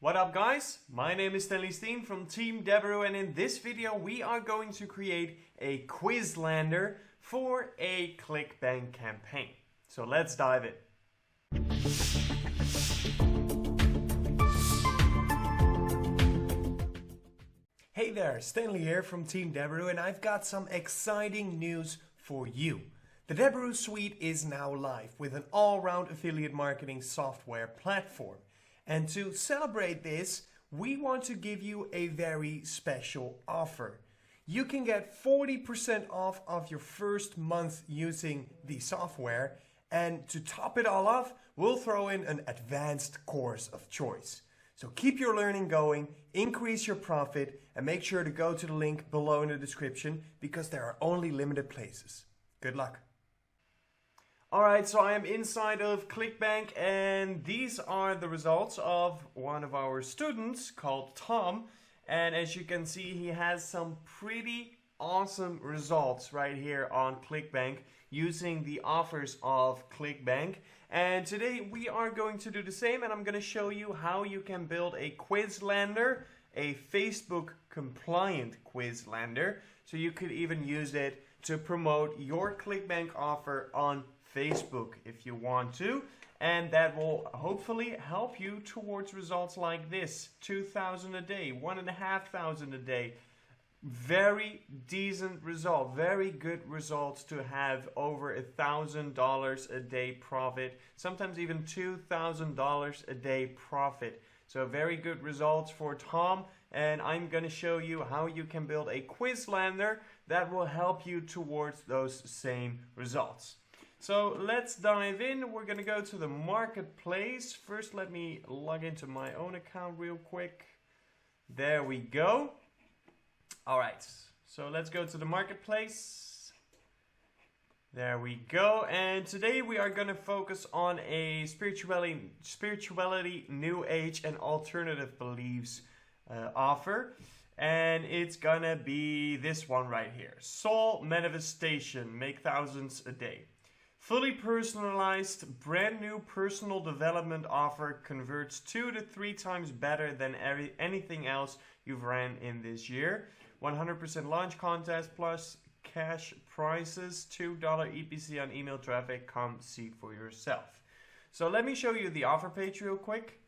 What up guys? My name is Stanley Steen from Team Deberoo, and in this video we are going to create a quiz lander for a Clickbank campaign. So let's dive in. Hey there, Stanley here from Team Deberoo, and I've got some exciting news for you. The Deberoo suite is now live with an all-round affiliate marketing software platform. And to celebrate this, we want to give you a very special offer. You can get 40% off of your first month using the software, and to top it all off, we'll throw in an advanced course of choice. So keep your learning going, increase your profit, and make sure to go to the link below in the description because there are only limited places. Good luck. Alright, so I am inside of Clickbank, and these are the results of one of our students called Tom. And as you can see, he has some pretty awesome results right here on Clickbank using the offers of Clickbank. And today we are going to do the same, and I'm going to show you how you can build a quiz lander, a Facebook compliant quiz lander. So you could even use it to promote your Clickbank offer on Facebook if you want to, and that will hopefully help you towards results like this. 2,000 a day, 1,500 a day. Very decent result, very good results to have over $1,000 a day profit, sometimes even $2,000 a day profit. So very good results for Tom, and I'm going to show you how you can build a quiz lander that will help you towards those same results. So let's dive in. We're going to go to the marketplace. First, let me log into my own account real quick. There we go. All right, so let's go to the marketplace. There we go. And today we are going to focus on a spirituality, new age, and alternative beliefs offer. And it's going to be this one right here. Soul manifestation, make thousands a day. Fully personalized, brand new personal development offer converts 2 to 3 times better than anything else you've ran in this year. 100% launch contest plus cash prizes, $2 EPC on email traffic. Come see for yourself. So let me show you the offer page real quick.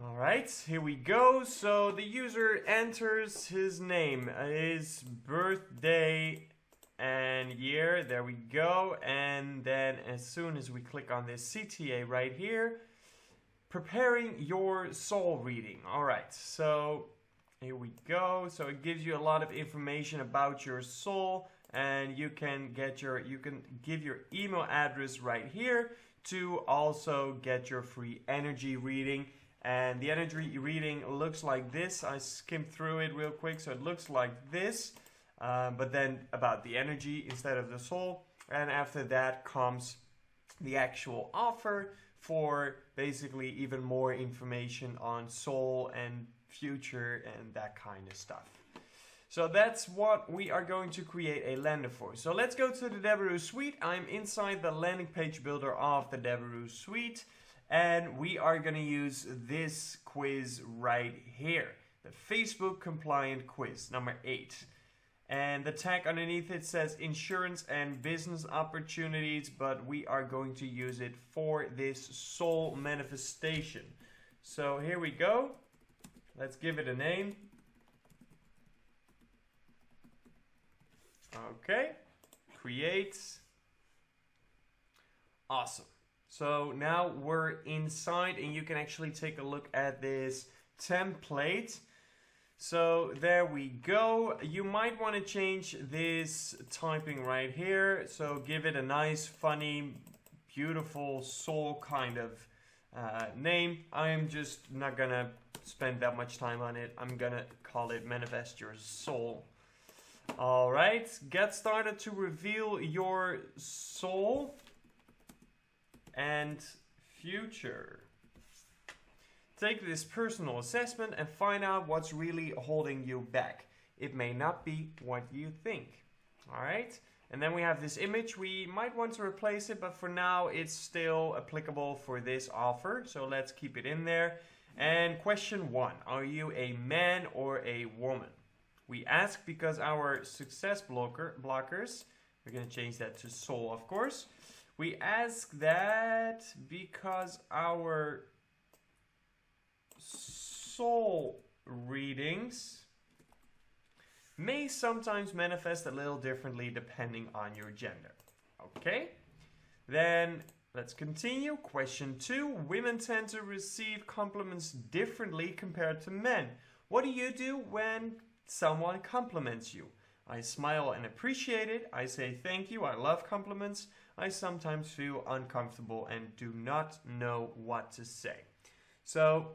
Alright, here we go. So the user enters his name, his birthday, and year. There we go. And then as soon as we click on this CTA right here, preparing your soul reading. All right, so here we go. So it gives you a lot of information about your soul, and you can give your email address right here to also get your free energy reading. And the energy reading looks like this. I skimmed through it real quick, so it looks like this. But then about the energy instead of the soul, and after that comes the actual offer for basically even more information on soul and future and that kind of stuff. So that's what we are going to create a lander for. So let's go to the Deberoo suite. I'm inside the landing page builder of the Deberoo suite, and we are going to use this quiz right here, the Facebook compliant quiz number 8. And the tag underneath it says insurance and business opportunities, but we are going to use it for this soul manifestation. So here we go. Let's give it a name. Okay, create. Awesome. So now we're inside, and you can actually take a look at this template. So there we go. You might want to change this typing right here. So give it a nice, funny, beautiful soul kind of name. I am just not going to spend that much time on it. I'm going to call it Manifest Your Soul. All right. Get started to reveal your soul and future. Take this personal assessment and find out what's really holding you back. It may not be what you think. All right. And then we have this image. We might want to replace it, but for now it's still applicable for this offer. So let's keep it in there. And question 1, are you a man or a woman? We ask because our success blockers, we're going to change that to soul, of course. We ask that because our soul readings may sometimes manifest a little differently depending on your gender. Okay, then let's continue. Question 2, women tend to receive compliments differently compared to men. What do you do when someone compliments you? I smile and appreciate it. I say thank you. I love compliments. I sometimes feel uncomfortable and do not know what to say. So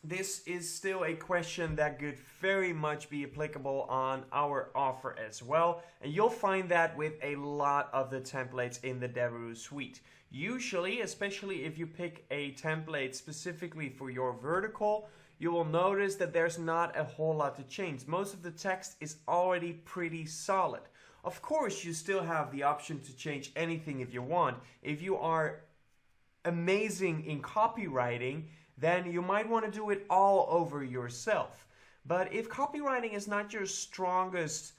this is still a question that could very much be applicable on our offer as well. And you'll find that with a lot of the templates in the Deberoo suite. Usually, especially if you pick a template specifically for your vertical, you will notice that there's not a whole lot to change. Most of the text is already pretty solid. Of course, you still have the option to change anything if you want. If you are amazing in copywriting, then you might want to do it all over yourself. But if copywriting is not your strongest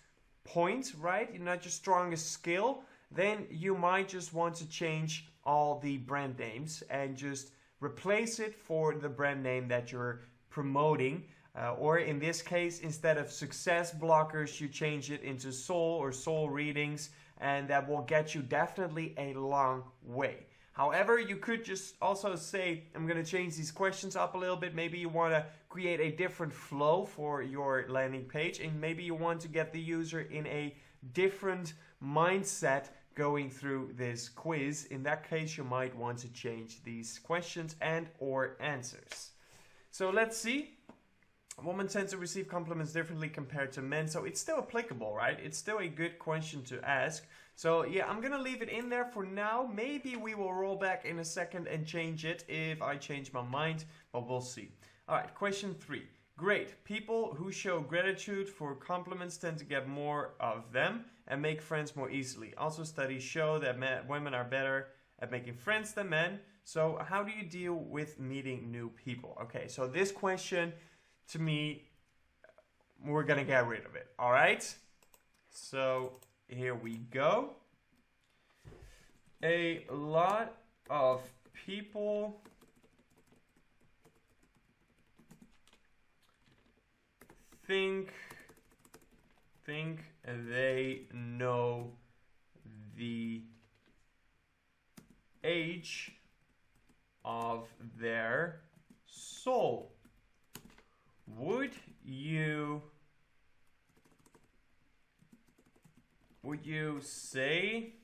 point, right, not your strongest skill, then you might just want to change all the brand names and just replace it for the brand name that you're promoting. Or in this case, instead of success blockers, you change it into soul or soul readings, and that will get you definitely a long way. However, you could just also say, I'm going to change these questions up a little bit. Maybe you want to create a different flow for your landing page, and maybe you want to get the user in a different mindset going through this quiz. In that case, you might want to change these questions and or answers. So let's see. Women tend to receive compliments differently compared to men, so it's still applicable, right? It's still a good question to ask. So yeah, I'm gonna leave it in there for now. Maybe we will roll back in a second and change it if I change my mind, but we'll see. All right, question 3. Great. People who show gratitude for compliments tend to get more of them and make friends more easily. Also, studies show that women are better at making friends than men. So how do you deal with meeting new people? Okay, so this question, to me, we're gonna get rid of it, all right? So here we go. A lot of people think they know the age of their soul. Would you say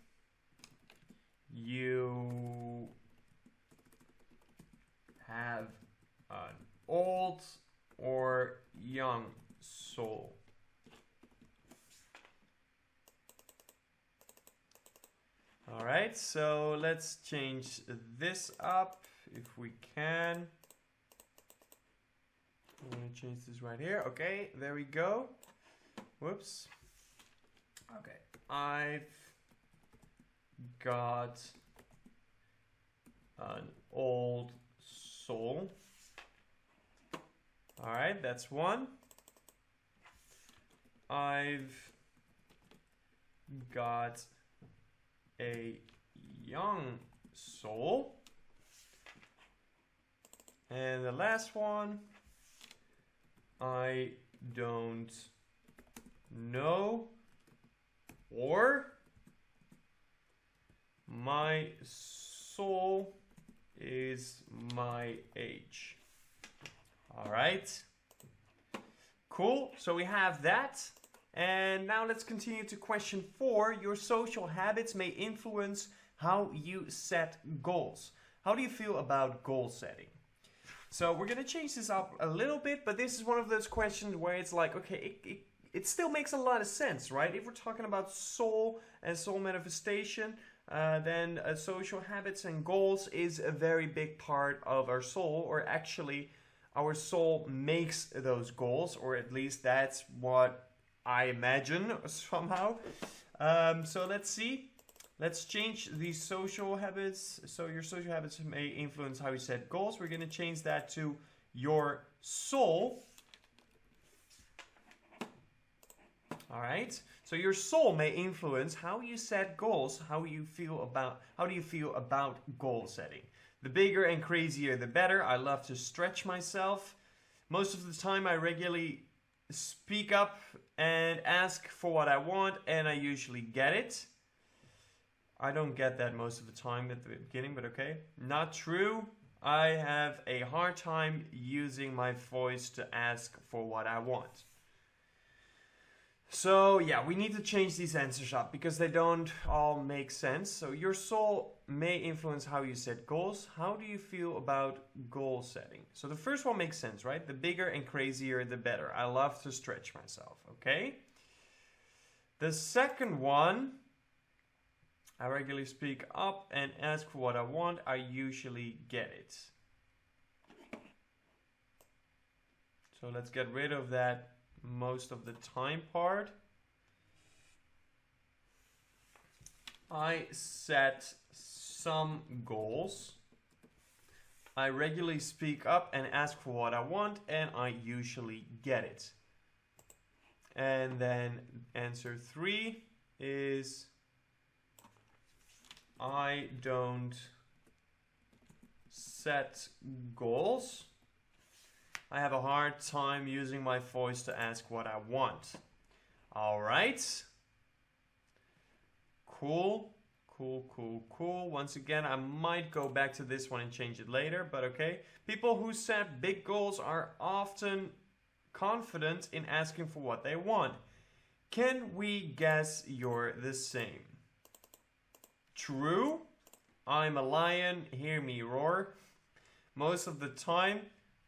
you have an old or young soul? All right, so let's change this up if we can. I'm going to change this right here. Okay, there we go. Whoops. Okay, I've got an old soul. All right, that's one. I've got a young soul. And the last one, I don't know, or my soul is my age. All right. Cool. So we have that. And now let's continue to question 4. Your social habits may influence how you set goals. How do you feel about goal setting? So we're going to change this up a little bit, but this is one of those questions where it's like, okay, it still makes a lot of sense, right? If we're talking about soul and soul manifestation, then social habits and goals is a very big part of our soul, or actually our soul makes those goals, or at least that's what I imagine somehow. So let's see. Let's change these social habits. So your social habits may influence how you set goals. We're going to change that to your soul. All right. So your soul may influence how you set goals, how do you feel about goal setting. The bigger and crazier, the better. I love to stretch myself. Most of the time, I regularly speak up and ask for what I want, and I usually get it. I don't get that most of the time at the beginning, but okay. Not true. I have a hard time using my voice to ask for what I want. So yeah, we need to change these answers up because they don't all make sense. So your soul may influence how you set goals. How do you feel about goal setting? So the first one makes sense, right? The bigger and crazier, the better. I love to stretch myself, okay? The second one, I regularly speak up and ask for what I want. I usually get it. So let's get rid of that most of the time part. I set some goals. I regularly speak up and ask for what I want, and I usually get it. And then answer 3 is I don't set goals. I have a hard time using my voice to ask what I want. All right. Cool. Once again, I might go back to this one and change it later, but okay. People who set big goals are often confident in asking for what they want. Can we guess you're the same? True. I'm a lion, hear me roar. Most of the time.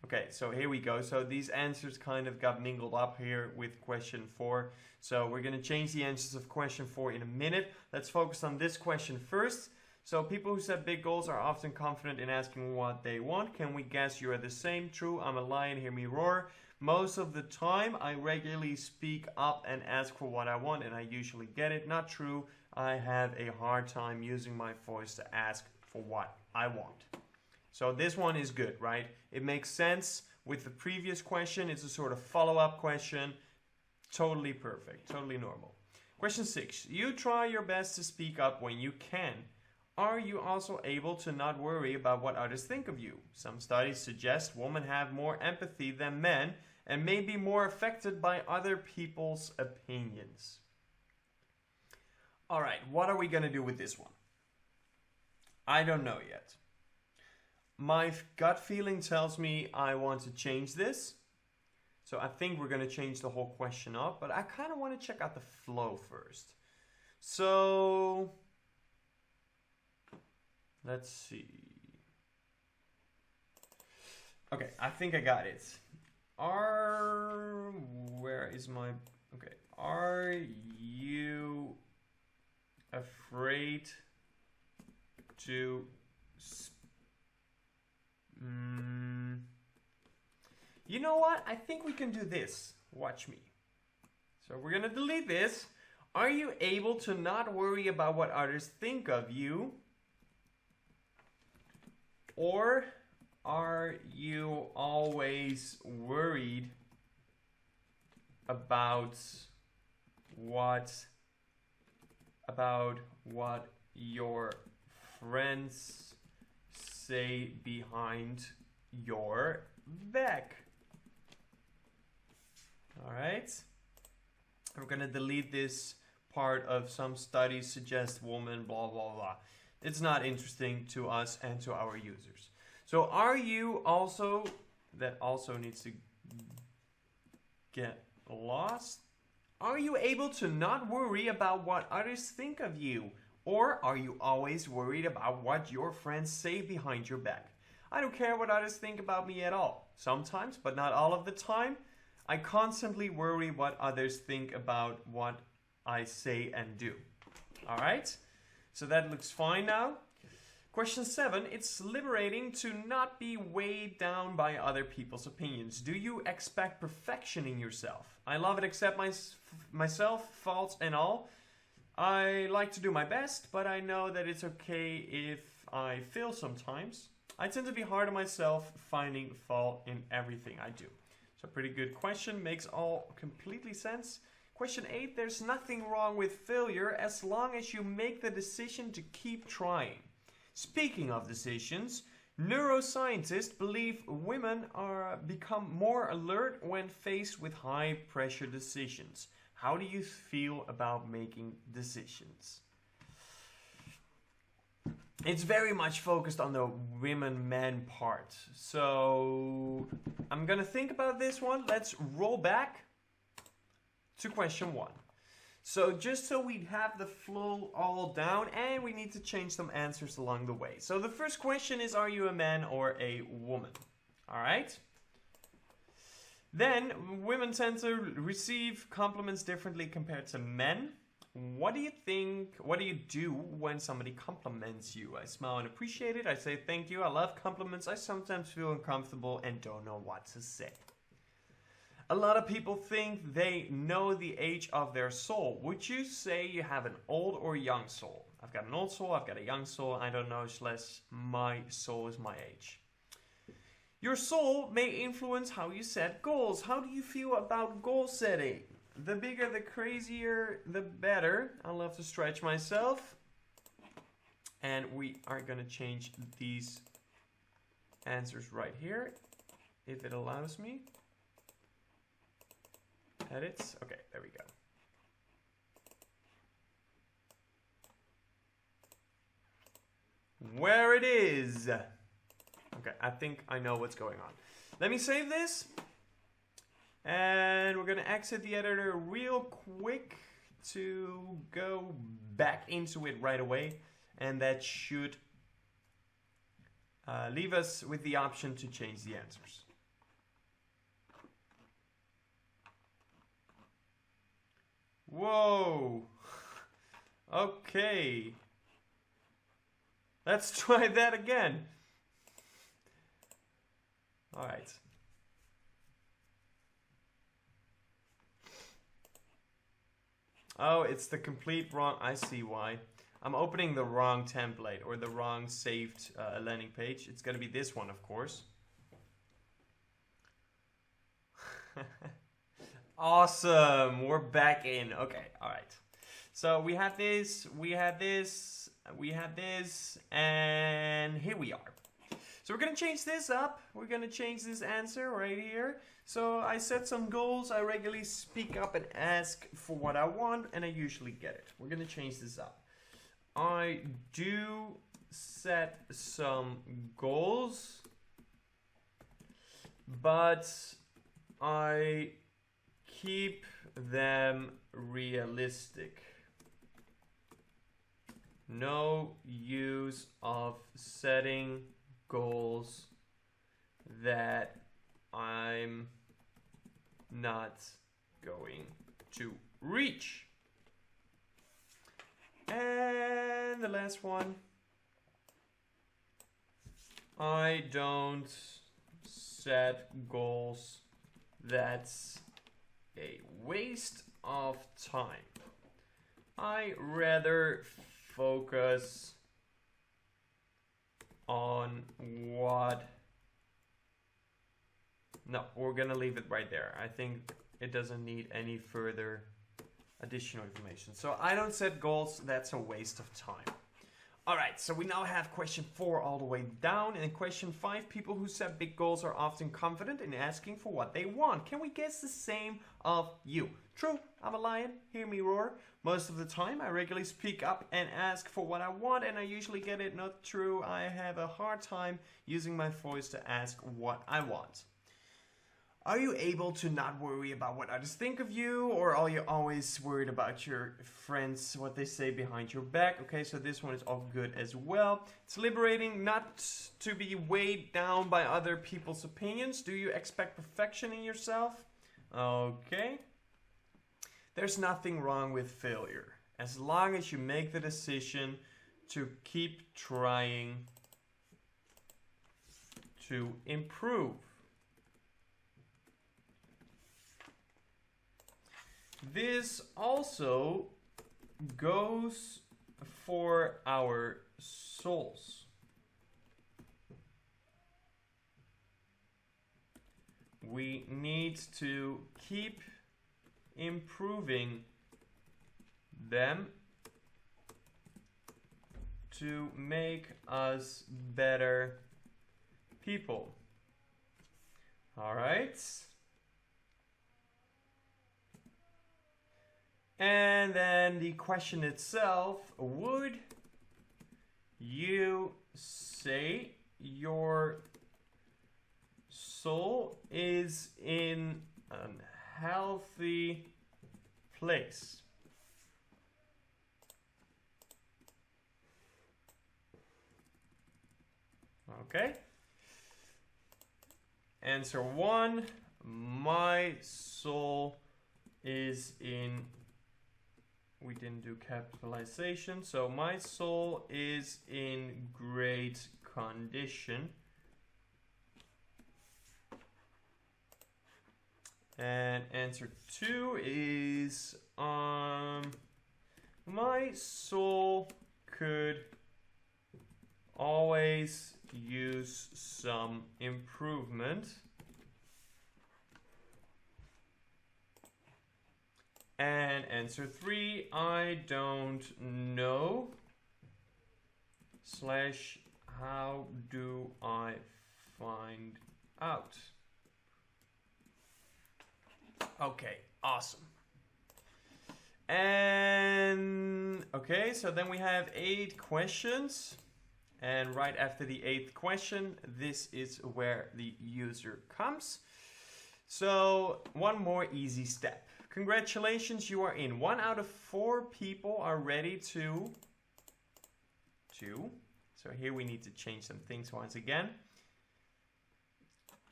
Okay, so here we go. So these answers kind of got mingled up here with question 4. So we're going to change the answers of question 4 in a minute. Let's focus on this question first. So people who set big goals are often confident in asking what they want. Can we guess you are the same? True, I'm a lion, hear me roar. Most of the time, I regularly speak up and ask for what I want, and I usually get it. Not true, I have a hard time using my voice to ask for what I want. So this one is good, right? It makes sense with the previous question. It's a sort of follow-up question. Totally perfect, totally normal. Question 6. You try your best to speak up when you can. Are you also able to not worry about what others think of you? Some studies suggest women have more empathy than men and may be more affected by other people's opinions. All right, what are we going to do with this one? I don't know yet. My gut feeling tells me I want to change this. So I think we're going to change the whole question up, but I kind of want to check out the flow first. So let's see. Okay, I think I got it. Are you afraid to You know what? I think we can do this. Watch me. So we're going to delete this. Are you able to not worry about what others think of you? Or are you always worried about what your friends say behind your back? All right. We're going to delete this part of some studies suggest women, blah, blah, blah. It's not interesting to us and to our users. So are you also, that also needs to get lost. Are you able to not worry about what others think of you? Or are you always worried about what your friends say behind your back? I don't care what others think about me at all. Sometimes, but not all of the time. I constantly worry what others think about what I say and do. All right? So that looks fine now. Question 7. It's liberating to not be weighed down by other people's opinions. Do you expect perfection in yourself? I love and accept myself, faults and all. I like to do my best, but I know that it's okay if I fail sometimes. I tend to be hard on myself, finding fault in everything I do. So pretty good question, makes all completely sense. Question 8, there's nothing wrong with failure as long as you make the decision to keep trying. Speaking of decisions, neuroscientists believe women become more alert when faced with high pressure decisions. How do you feel about making decisions? It's very much focused on the women-men part. So I'm gonna think about this one. Let's roll back to question 1. So just so we have the flow all down, and we need to change some answers along the way. So the first question is, are you a man or a woman? All right. Then women tend to receive compliments differently compared to men. What do you think? What do you do when somebody compliments you? I smile and appreciate it. I say thank you. I love compliments. I sometimes feel uncomfortable and don't know what to say. A lot of people think they know the age of their soul. Would you say you have an old or young soul? I've got an old soul. I've got a young soul. I don't know, / my soul is my age. Your soul may influence how you set goals. How do you feel about goal setting? The bigger, the crazier, the better. I love to stretch myself. And we are going to change these answers right here, if it allows me. Edits. Okay, there we go. Where it is. Okay, I think I know what's going on. Let me save this. And we're going to exit the editor real quick to go back into it right away. And that should leave us with the option to change the answers. Whoa. Okay. Let's try that again. All right. Oh, it's the complete wrong. I see why. I'm opening the wrong template or the wrong saved landing page. It's going to be this one, of course. Awesome. We're back in. Okay. All right. So we have this, we had this, we had this, and here we are. So we're going to change this up. We're going to change this answer right here. So I set some goals. I regularly speak up and ask for what I want, and I usually get it. We're going to change this up. I do set some goals, but I keep them realistic. No use of setting goals that I'm not going to reach. And the last one, I don't set goals that's a waste of time. I rather focus on what... No, we're gonna leave it right there. I think it doesn't need any further additional information. So I don't set goals, that's a waste of time. Alright, so we now have question 4 all the way down. And in question 5, people who set big goals are often confident in asking for what they want. Can we guess the same of you? True, I'm a lion, hear me roar. Most of the time I regularly speak up and ask for what I want, and I usually get it. Not true, I have a hard time using my voice to ask what I want. Are you able to not worry about what others think of you, or are you always worried about your friends, what they say behind your back? Okay, so this one is all good as well. It's liberating not to be weighed down by other people's opinions. Do you expect perfection in yourself? Okay. There's nothing wrong with failure, as long as you make the decision to keep trying to improve. This also goes for our souls. We need to keep improving them to make us better people. All right. And then the question itself, would you say your soul is in a healthy place? Okay. Answer 1, my soul is in, we didn't do capitalization, so my soul is in great condition. And answer 2 is, my soul could always use some improvement. And answer 3, I don't know / how do I find out? Okay, awesome. And okay, so then we have 8 questions. And right after the 8th question, this is where the user comes. So one more easy step. Congratulations, you are in. 1 out of 4 people are ready to. So here we need to change some things once again.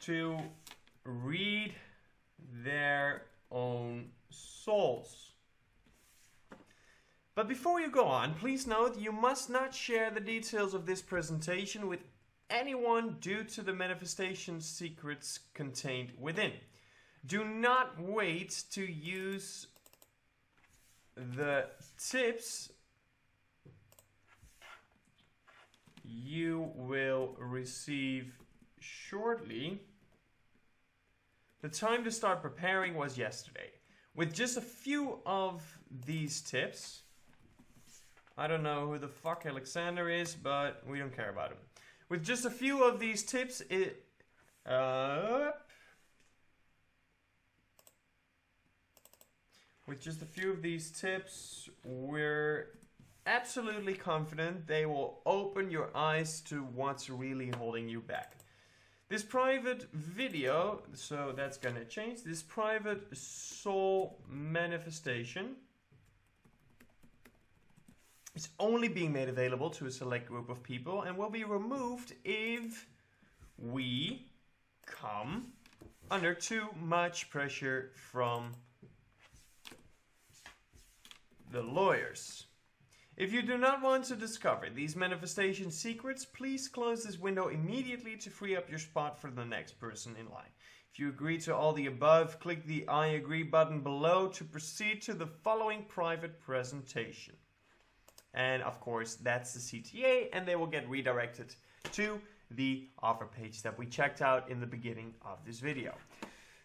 To read their own souls. But before you go on, please note you must not share the details of this presentation with anyone due to the manifestation secrets contained within. Do not wait to use the tips you will receive shortly. The time to start preparing was yesterday. With just a few of these tips, I don't know who the fuck Alexander is, but we don't care about him. With just a few of these tips, we're absolutely confident they will open your eyes to what's really holding you back. This private video, so that's gonna change. This private soul manifestation is only being made available to a select group of people and will be removed if we come under too much pressure from the lawyers. If you do not want to discover these manifestation secrets, please close this window immediately to free up your spot for the next person in line. If you agree to all the above, click the I agree button below to proceed to the following private presentation. And of course, that's the CTA, and they will get redirected to the offer page that we checked out in the beginning of this video.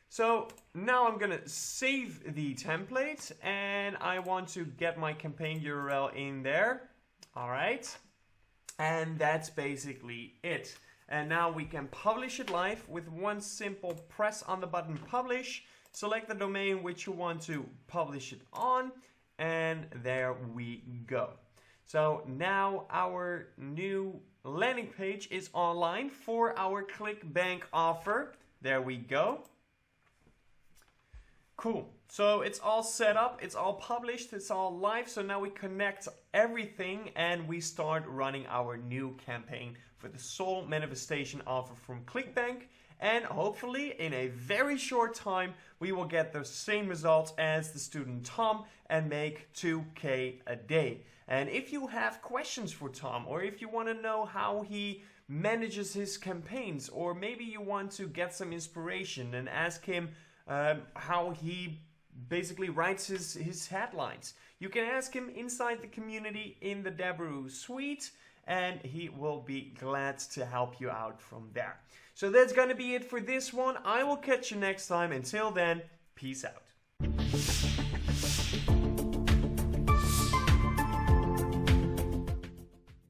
So now I'm gonna save the template and I want to get my campaign URL in there. All right. And that's basically it. And now we can publish it live with one simple press on the button publish, select the domain which you want to publish it on, and there we go. So now our new landing page is online for our Clickbank offer. There we go. Cool. So it's all set up, it's all published, it's all live. So now we connect everything and we start running our new campaign for the Soul Manifestation offer from Clickbank. And hopefully in a very short time, we will get the same results as the student Tom and make 2K a day. And if you have questions for Tom, or if you want to know how he manages his campaigns, or maybe you want to get some inspiration and ask him how he basically writes his headlines. You can ask him inside the community in the Deberoo suite, and he will be glad to help you out from there. So that's gonna be it for this one. I will catch you next time. Until then, peace out.